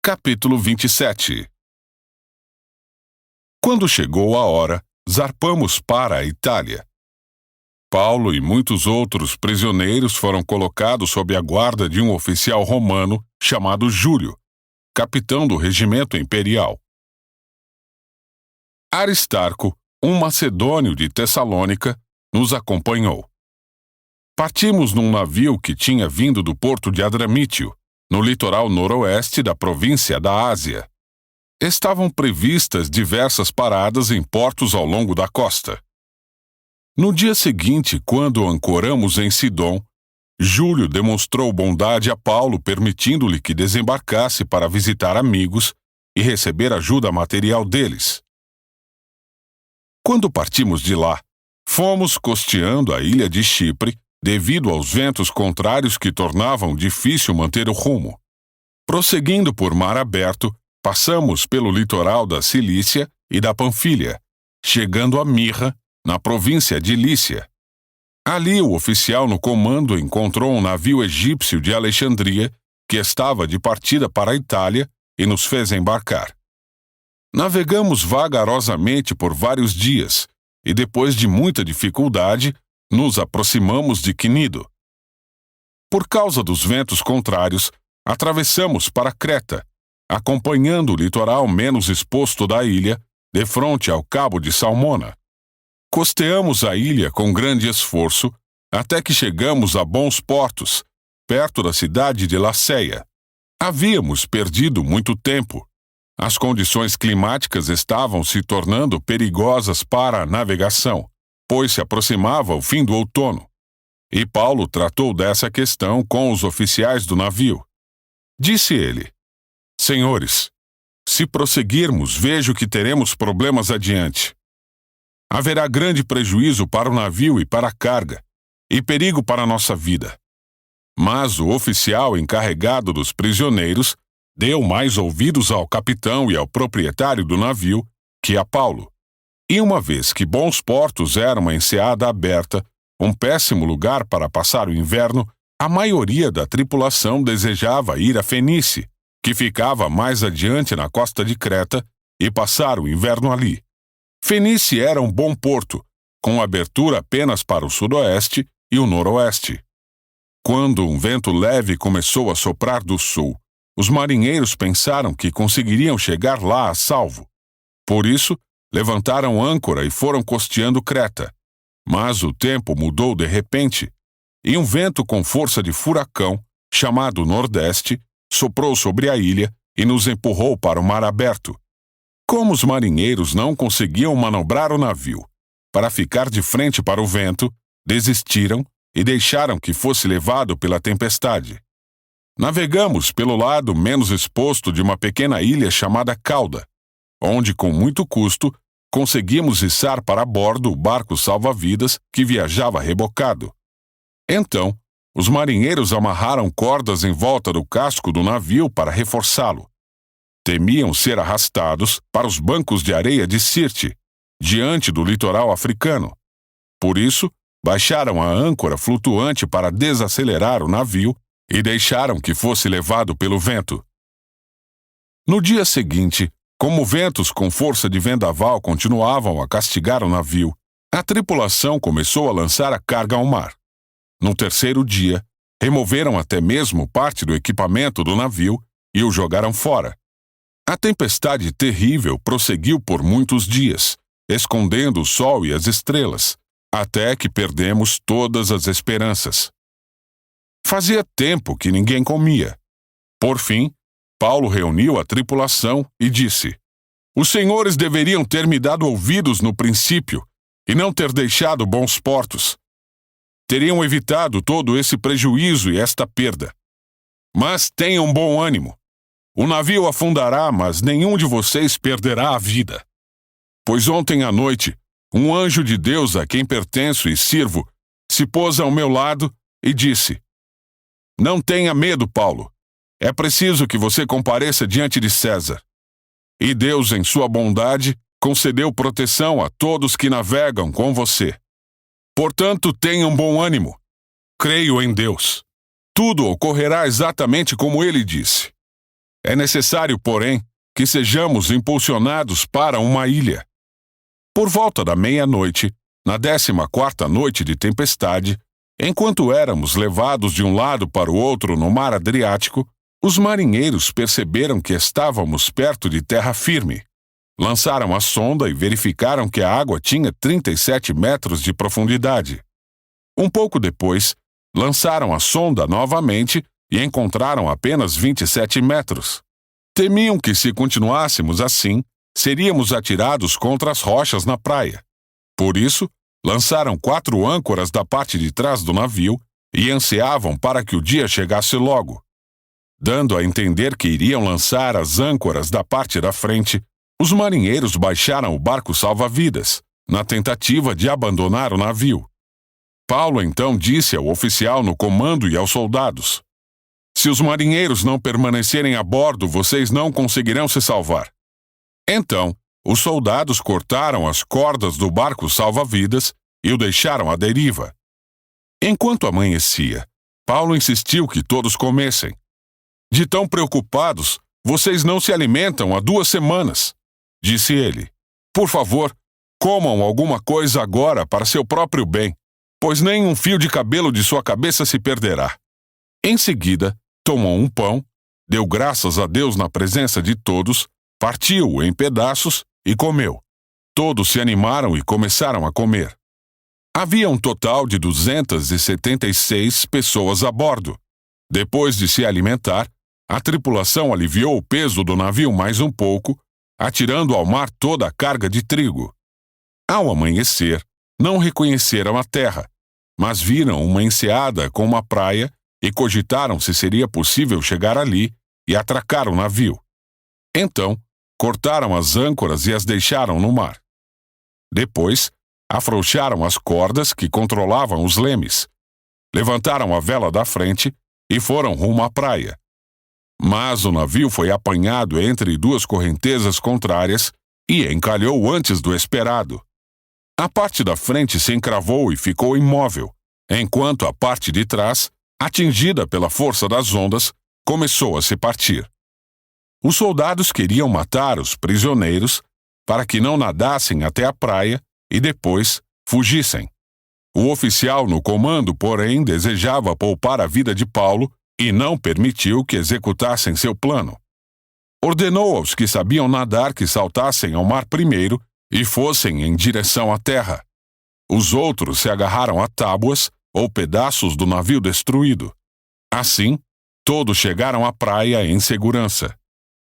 Capítulo 27. Quando chegou a hora, zarpamos para a Itália. Paulo e muitos outros prisioneiros foram colocados sob a guarda de um oficial romano chamado Júlio, capitão do regimento imperial. Aristarco, um macedônio de Tessalônica, nos acompanhou. Partimos num navio que tinha vindo do porto de Adramítio, no litoral noroeste da província da Ásia. Estavam previstas diversas paradas em portos ao longo da costa. No dia seguinte, quando ancoramos em Sidom, Júlio demonstrou bondade a Paulo, permitindo-lhe que desembarcasse para visitar amigos e receber ajuda material deles. Quando partimos de lá, fomos costeando a ilha de Chipre, devido aos ventos contrários que tornavam difícil manter o rumo. Prosseguindo por mar aberto, passamos pelo litoral da Cilícia e da Panfilha, chegando a Mirra, na província de Lícia. Ali o oficial no comando encontrou um navio egípcio de Alexandria que estava de partida para a Itália e nos fez embarcar. Navegamos vagarosamente por vários dias e, depois de muita dificuldade, nos aproximamos de Quinido. Por causa dos ventos contrários, atravessamos para Creta, acompanhando o litoral menos exposto da ilha, defronte ao Cabo de Salmona. Costeamos a ilha com grande esforço, até que chegamos a bons portos, perto da cidade de Lacéia. Havíamos perdido muito tempo. As condições climáticas estavam se tornando perigosas para a navegação, pois se aproximava o fim do outono. E Paulo tratou dessa questão com os oficiais do navio. Disse ele: Senhores, se prosseguirmos, vejo que teremos problemas adiante. Haverá grande prejuízo para o navio e para a carga, e perigo para a nossa vida. Mas o oficial encarregado dos prisioneiros deu mais ouvidos ao capitão e ao proprietário do navio que a Paulo. E uma vez que bons portos eram uma enseada aberta, um péssimo lugar para passar o inverno, a maioria da tripulação desejava ir a Fenície, que ficava mais adiante na costa de Creta, e passar o inverno ali. Fenície era um bom porto, com abertura apenas para o sudoeste e o noroeste. Quando um vento leve começou a soprar do sul, os marinheiros pensaram que conseguiriam chegar lá a salvo. Por isso, levantaram âncora e foram costeando Creta. Mas o tempo mudou de repente, e um vento com força de furacão, chamado Nordeste, soprou sobre a ilha e nos empurrou para o mar aberto. Como os marinheiros não conseguiam manobrar o navio para ficar de frente para o vento, desistiram e deixaram que fosse levado pela tempestade. Navegamos pelo lado menos exposto de uma pequena ilha chamada Cauda, onde, com muito custo, conseguimos içar para bordo o barco salva-vidas que viajava rebocado. Então, os marinheiros amarraram cordas em volta do casco do navio para reforçá-lo. Temiam ser arrastados para os bancos de areia de Sirte, diante do litoral africano. Por isso, baixaram a âncora flutuante para desacelerar o navio e deixaram que fosse levado pelo vento. No dia seguinte, como ventos com força de vendaval continuavam a castigar o navio, a tripulação começou a lançar a carga ao mar. No terceiro dia, removeram até mesmo parte do equipamento do navio e o jogaram fora. A tempestade terrível prosseguiu por muitos dias, escondendo o sol e as estrelas, até que perdemos todas as esperanças. Fazia tempo que ninguém comia. Por fim, Paulo reuniu a tripulação e disse: Os senhores deveriam ter me dado ouvidos no princípio e não ter deixado bons portos. Teriam evitado todo esse prejuízo e esta perda. Mas tenham bom ânimo. O navio afundará, mas nenhum de vocês perderá a vida. Pois ontem à noite, um anjo de Deus a quem pertenço e sirvo se pôs ao meu lado e disse: Não tenha medo, Paulo. É preciso que você compareça diante de César. E Deus, em sua bondade, concedeu proteção a todos que navegam com você. Portanto, tenham bom ânimo. Creio em Deus. Tudo ocorrerá exatamente como ele disse. É necessário, porém, que sejamos impulsionados para uma ilha. Por volta da meia-noite, na 14ª noite de tempestade, enquanto éramos levados de um lado para o outro no mar Adriático, os marinheiros perceberam que estávamos perto de terra firme. Lançaram a sonda e verificaram que a água tinha 37 metros de profundidade. Um pouco depois, lançaram a sonda novamente e encontraram apenas 27 metros. Temiam que, se continuássemos assim, seríamos atirados contra as rochas na praia. Por isso, lançaram 4 âncoras da parte de trás do navio e ansiavam para que o dia chegasse logo. Dando a entender que iriam lançar as âncoras da parte da frente, os marinheiros baixaram o barco salva-vidas, na tentativa de abandonar o navio. Paulo então disse ao oficial no comando e aos soldados: "Se os marinheiros não permanecerem a bordo, vocês não conseguirão se salvar." Então, os soldados cortaram as cordas do barco salva-vidas e o deixaram à deriva. Enquanto amanhecia, Paulo insistiu que todos comessem. "De tão preocupados, vocês não se alimentam há 2 semanas", disse ele. "Por favor, comam alguma coisa agora para seu próprio bem, pois nem um fio de cabelo de sua cabeça se perderá." Em seguida, tomou um pão, deu graças a Deus na presença de todos, partiu-o em pedaços e comeu. Todos se animaram e começaram a comer. Havia um total de 276 pessoas a bordo. Depois de se alimentar, a tripulação aliviou o peso do navio mais um pouco, atirando ao mar toda a carga de trigo. Ao amanhecer, não reconheceram a terra, mas viram uma enseada com uma praia e cogitaram se seria possível chegar ali e atracar o navio. Então, cortaram as âncoras e as deixaram no mar. Depois, afrouxaram as cordas que controlavam os lemes, levantaram a vela da frente e foram rumo à praia. Mas o navio foi apanhado entre 2 correntezas contrárias e encalhou antes do esperado. A parte da frente se encravou e ficou imóvel, enquanto a parte de trás, atingida pela força das ondas, começou a se partir. Os soldados queriam matar os prisioneiros para que não nadassem até a praia e depois fugissem. O oficial no comando, porém, desejava poupar a vida de Paulo e não permitiu que executassem seu plano. Ordenou aos que sabiam nadar que saltassem ao mar primeiro e fossem em direção à terra. Os outros se agarraram a tábuas ou pedaços do navio destruído. Assim, todos chegaram à praia em segurança.